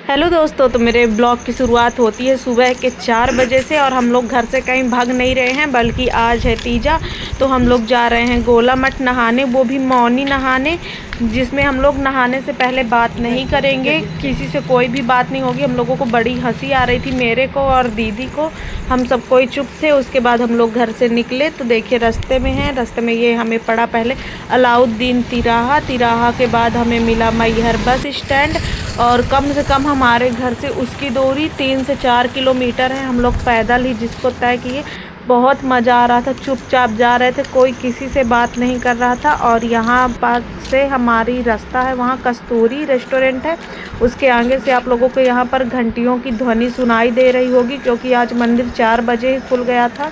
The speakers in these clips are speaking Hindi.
हेलो दोस्तों, तो मेरे ब्लॉग की शुरुआत होती है सुबह के 4 बजे से और हम लोग घर से कहीं भाग नहीं रहे हैं, बल्कि आज है तीजा। तो हम लोग जा रहे हैं गोला मठ नहाने, वो भी मौनी नहाने, जिसमें हम लोग नहाने से पहले बात नहीं करेंगे, किसी से कोई भी बात नहीं होगी। हम लोगों को बड़ी हंसी आ रही थी, मेरे को और दीदी को। हम सब कोई चुप थे। उसके बाद हम लोग घर से निकले तो देखिए रास्ते में हैं, रास्ते में ये हमें पड़ा पहले अलाउद्दीन तिराहा, तिराहा के बाद हमें मिला मैहर बस स्टैंड, और कम से कम हमारे घर से उसकी दूरी 3 से 4 किलोमीटर है। हम लोग पैदल ही जिसको तय किए। बहुत मज़ा आ रहा था, चुपचाप जा रहे थे, कोई किसी से बात नहीं कर रहा था। और यहाँ पास से हमारी रास्ता है, वहाँ कस्तूरी रेस्टोरेंट है, उसके आगे से आप लोगों को यहाँ पर घंटियों की ध्वनि सुनाई दे रही होगी, क्योंकि आज मंदिर 4 बजे ही खुल गया था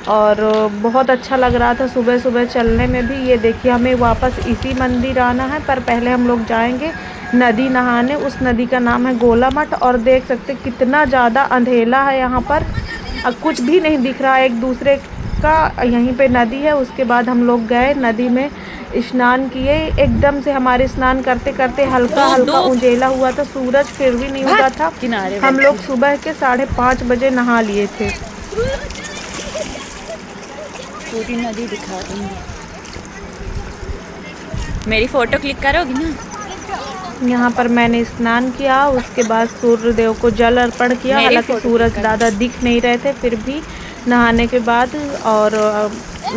और बहुत अच्छा लग रहा था सुबह सुबह चलने में भी। ये देखिए हमें वापस इसी मंदिर आना है, पर पहले हम लोग जाएंगे नदी नहाने। उस नदी का नाम है गोला मठ, और देख सकते कितना ज़्यादा अंधेला है यहाँ पर, कुछ भी नहीं दिख रहा है एक दूसरे का। यहीं पे नदी है। उसके बाद हम लोग गए नदी में, स्नान किए। एकदम से हमारे स्नान करते करते हल्का हल्का उजेला हुआ था, सूरज फिर भी नहीं उगा था। हम लोग सुबह के 5:30 बजे नहा लिए थे। पूरी नदी दिखा दूंगी, मेरी फोटो क्लिक करोगी ना। यहाँ पर मैंने स्नान किया, उसके बाद सूर्य देव को जल अर्पण किया। हालांकि सूरज ज़्यादा दिख नहीं रहे थे, फिर भी नहाने के बाद। और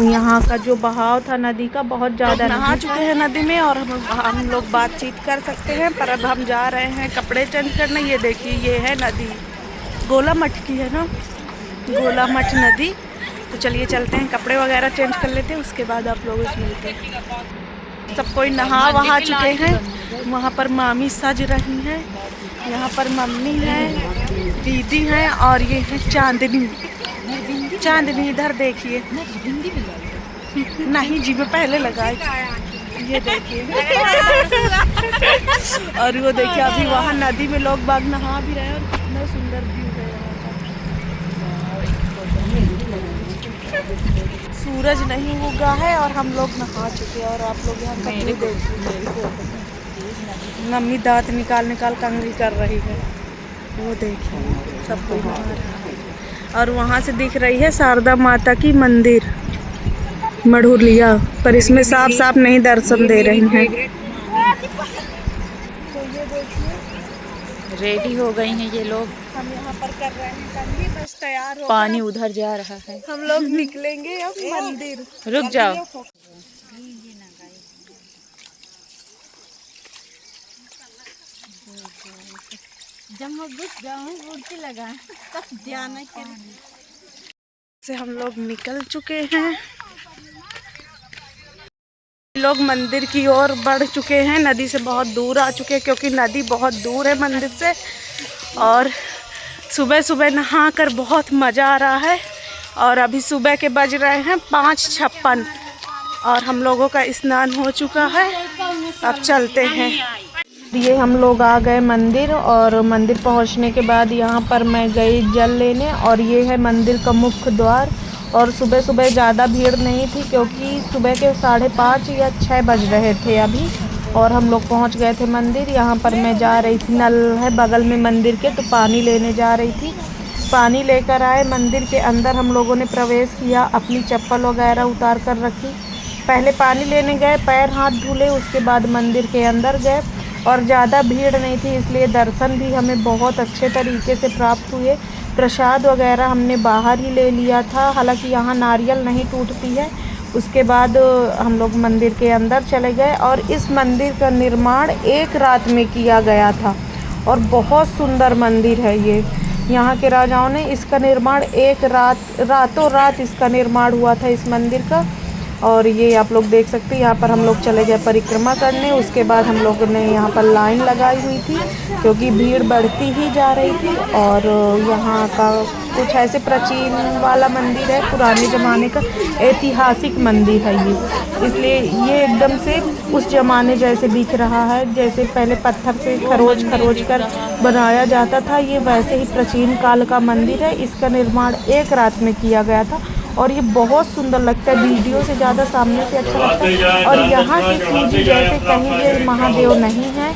यहाँ का जो बहाव था नदी का बहुत ज़्यादा, नहा चुके हैं नदी में और हम लोग बातचीत कर सकते हैं। पर अब हम जा रहे हैं कपड़े चेंज करने। ये देखिए ये है नदी, गोला मठ की है ना, गोला मठ नदी। तो चलिए चलते हैं, कपड़े वगैरह चेंज कर लेते हैं, उसके बाद आप लोगों से मिलते हैं। सब कोई नहा वहा चुके हैं। वहाँ पर मामी सज रही हैं, यहाँ पर मम्मी है, दीदी हैं, और ये है चांदनी। चांदनी इधर देखिए। नहीं जी, मैं पहले लगाई। ये देखिए और वो देखिए अभी वहाँ नदी में लोग बाग नहा भी रहे हैं, और कितना सुंदर व्यू है यहाँ का। सूरज नहीं उगा है और हम लोग नहा चुके हैं। और आप लोग यहाँ का व्यू देखिए, मम्मी दांत निकाल कंघी कर रही है। वो देखिए सब कोई नहा रहा है। और वहाँ से दिख रही है शारदा माता की मंदिर मढ़ुलिया, पर इसमें साफ साफ नहीं दर्शन दे रही हैं। तो ये देखिए रेडी हो गई हैं ये लोग। हम यहाँ पर कर रहे हैं कंघी, बस तैयार हो। पानी उधर जा रहा है, हम लोग निकलेंगे अब मंदिर। रुक जाओ। जब मैं घुस जाऊँ उड़ती लगा तब ध्यान से हम लोग निकल चुके हैं। लोग मंदिर की ओर बढ़ चुके हैं, नदी से बहुत दूर आ चुके हैं, क्योंकि नदी बहुत दूर है मंदिर से। और सुबह सुबह नहा कर बहुत मज़ा आ रहा है। और अभी सुबह के बज रहे हैं 5:56 और हम लोगों का स्नान हो चुका है। अब चलते हैं। ये हम लोग आ गए मंदिर, और मंदिर पहुंचने के बाद यहाँ पर मैं गई जल लेने, और ये है मंदिर का मुख्य द्वार। और सुबह सुबह ज़्यादा भीड़ नहीं थी, क्योंकि सुबह के 5:30 या 6 बज रहे थे अभी, और हम लोग पहुँच गए थे मंदिर। यहाँ पर मैं जा रही थी, नल है बगल में मंदिर के, तो पानी लेने जा रही थी। पानी लेकर आए, मंदिर के अंदर हम लोगों ने प्रवेश किया, अपनी चप्पल वगैरह उतार कर रखी। पहले पानी लेने गए, पैर हाथ धुले, उसके बाद मंदिर के अंदर गए। और ज़्यादा भीड़ नहीं थी, इसलिए दर्शन भी हमें बहुत अच्छे तरीके से प्राप्त हुए। प्रसाद वगैरह हमने बाहर ही ले लिया था, हालांकि यहाँ नारियल नहीं टूटती है। उसके बाद हम लोग मंदिर के अंदर चले गए, और इस मंदिर का निर्माण 1 रात में किया गया था, और बहुत सुंदर मंदिर है ये। यहाँ के राजाओं ने इसका निर्माण रातों रात इसका निर्माण हुआ था इस मंदिर का। और ये आप लोग देख सकते हैं, यहाँ पर हम लोग चले गए परिक्रमा करने। उसके बाद हम लोगों ने यहाँ पर लाइन लगाई हुई थी, क्योंकि भीड़ बढ़ती ही जा रही थी। और यहाँ का कुछ ऐसे प्राचीन वाला मंदिर है, पुराने ज़माने का ऐतिहासिक मंदिर है ये, इसलिए ये एकदम से उस ज़माने जैसे दिख रहा है, जैसे पहले पत्थर से खरोच कर बनाया जाता था। ये वैसे ही प्राचीन काल का मंदिर है। इसका निर्माण 1 रात में किया गया था, और ये बहुत सुंदर लगता है, वीडियो से ज़्यादा सामने से अच्छा लगता है। और यहाँ की पूजी जैसे कहीं ये महादेव नहीं है,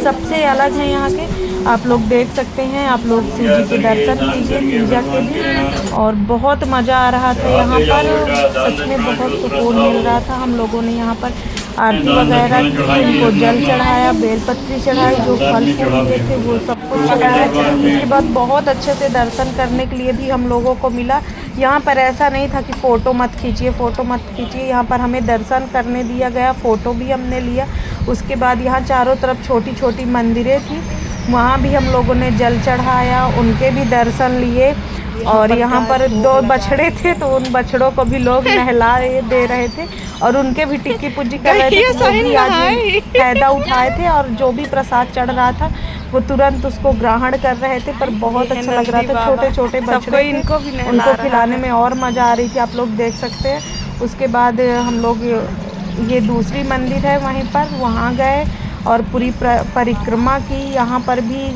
सबसे अलग है यहाँ के। आप लोग देख सकते हैं, आप लोग शिव जी के दर्शन कीजिए, पूजा के भी। और बहुत मज़ा आ रहा था यहाँ पर, सच में बहुत सुकून मिल रहा था। हम लोगों ने यहाँ पर आरती वगैरह की, उनको जल चढ़ाया, बेलपत्री चढ़ाई, जो फल फूल लिए थे वो सब कुछ चढ़ाया। इसके बाद बहुत अच्छे से दर्शन करने के लिए भी हम लोगों को मिला। यहाँ पर ऐसा नहीं था कि फ़ोटो मत खींचिए, फ़ोटो मत खींचिए, यहाँ पर हमें दर्शन करने दिया गया, फ़ोटो भी हमने लिया। उसके बाद यहाँ चारों तरफ छोटी छोटी मंदिरें थी, वहाँ भी हम लोगों ने जल चढ़ाया, उनके भी दर्शन लिए। और यहाँ पर 2 बछड़े थे, तो उन बछड़ों को भी लोग नहलाए दे रहे थे और उनके भी टिक्की पुज्जी कर रहे थे। तो वो भी आज फ़ायदा उठाए थे और जो भी प्रसाद चढ़ रहा था वो तुरंत उसको ग्रहण कर रहे थे। पर बहुत अच्छा लग रहा था, छोटे छोटे बछड़े उनको खिलाने में और मज़ा आ रही थी, आप लोग देख सकते हैं। उसके बाद हम लोग ये दूसरी मंदिर है वहीं पर, वहाँ गए और पूरी परिक्रमा की। यहाँ पर भी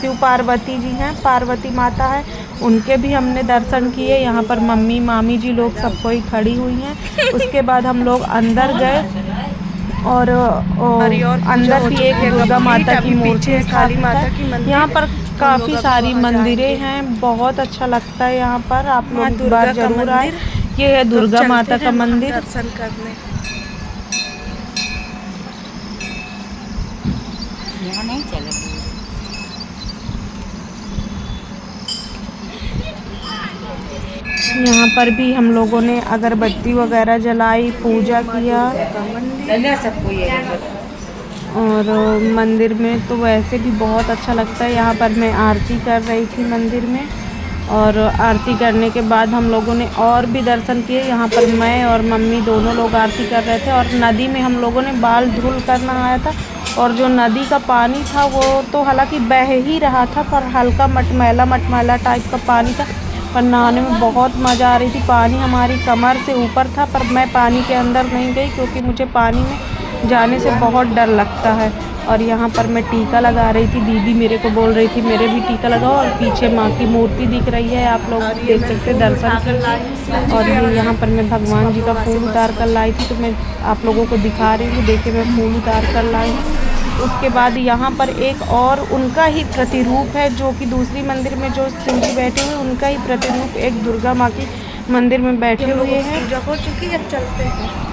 शिव पार्वती जी हैं, पार्वती माता है, उनके भी हमने दर्शन किए। यहाँ पर मम्मी मामी जी लोग सब कोई खड़ी हुई हैं। उसके बाद हम लोग अंदर गए और अंदर भी एक दुर्गा माता की मूर्ति, काली माता की मंदिर। यहाँ पर काफ़ी सारी मंदिरें हैं, बहुत अच्छा लगता है यहाँ पर, आप लोग एक बार जरूर आए। ये है दुर्गा माता का मंदिर। दर्शन करने यहाँ नहीं चलेगी। यहाँ पर भी हम लोगों ने अगरबत्ती वगैरह जलाई, पूजा किया। और मंदिर में तो वैसे भी बहुत अच्छा लगता है। यहाँ पर मैं आरती कर रही थी मंदिर में, और आरती करने के बाद हम लोगों ने और भी दर्शन किए। यहाँ पर मैं और मम्मी दोनों लोग आरती कर रहे थे और नदी में हम लोगों ने बाल धुल कर नहाया था। और जो नदी का पानी था वो तो हालांकि बह ही रहा था, पर हल्का मटमैला टाइप का पानी था, पर नहाने में बहुत मज़ा आ रही थी। पानी हमारी कमर से ऊपर था, पर मैं पानी के अंदर नहीं गई क्योंकि मुझे पानी में जाने से बहुत डर लगता है। और यहाँ पर मैं टीका लगा रही थी, दीदी मेरे को बोल रही थी मेरे भी टीका लगाओ। और पीछे माँ की मूर्ति दिख रही है, आप लोग देख सकते हैं, दर्शन कीजिए। और ये यहाँ पर मैं भगवान जी का फूल उतार कर लाई थी, तो मैं आप लोगों को दिखा रही हूँ, देखिए मैं फूल उतार कर लाई हूँ। उसके बाद यहाँ पर एक और उनका ही प्रतिरूप है, जो कि दूसरी मंदिर में जो शिव जी बैठे हुए उनका ही प्रतिरूप एक दुर्गा माँ की मंदिर में बैठे हुए हैं। पूजा हो चुकी है, अब चलते हैं।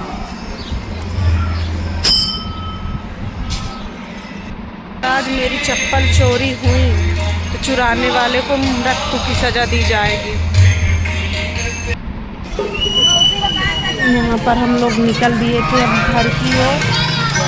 आज मेरी चप्पल चोरी हुई तो चुराने वाले को मृत्यु की सज़ा दी जाएगी। यहाँ पर हम लोग निकल दिए थे अब घर की ओर।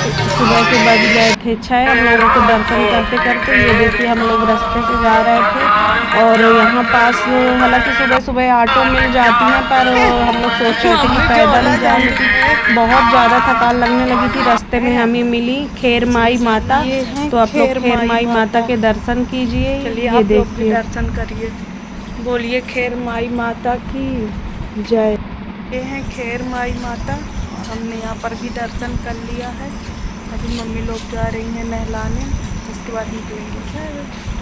सुबह के बज गए थे 6, हम लोगों को दर्शन करते करते। ये देखिए हम लोग रास्ते से जा रहे थे और यहाँ पास हालांकि सुबह सुबह ऑटो मिल जाती हैं, पर हम लोग सोच रहे थे कि पैदल ही जाने की बहुत ज़्यादा थकान लगने लगी थी। रास्ते में हमें मिली खेर माई माता, तो आप लोग खेर माई माता के दर्शन कीजिए। ये देखिए दर्शन करिए, बोलिए खेर माई माता की जय। ये हैं खेर माई माता, और हमने यहाँ पर भी दर्शन कर लिया है। अभी मम्मी लोग जा रही हैं नहलाने, उसके बाद निकलेंगे।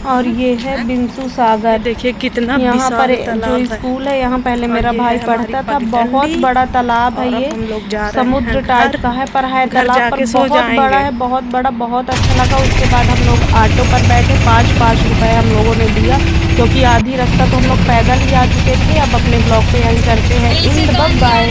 और ये है बिंसु सागर, देखिए कितना यहाँ पर जो स्कूल है, यहाँ पहले मेरा भाई पढ़ता था। बहुत बड़ा तालाब है, ये समुद्र टाइप का है, पर है तालाब पर बहुत बड़ा है, बहुत बड़ा, बहुत अच्छा लगा। उसके बाद हम लोग ऑटो पर बैठे, 5 रुपए हम लोगों ने दिया, क्योंकि आधी रास्ता तो हम लोग पैदल ही आ चुके थे। अब अपने ब्लॉग पे यही करते हैं, बाय बाय।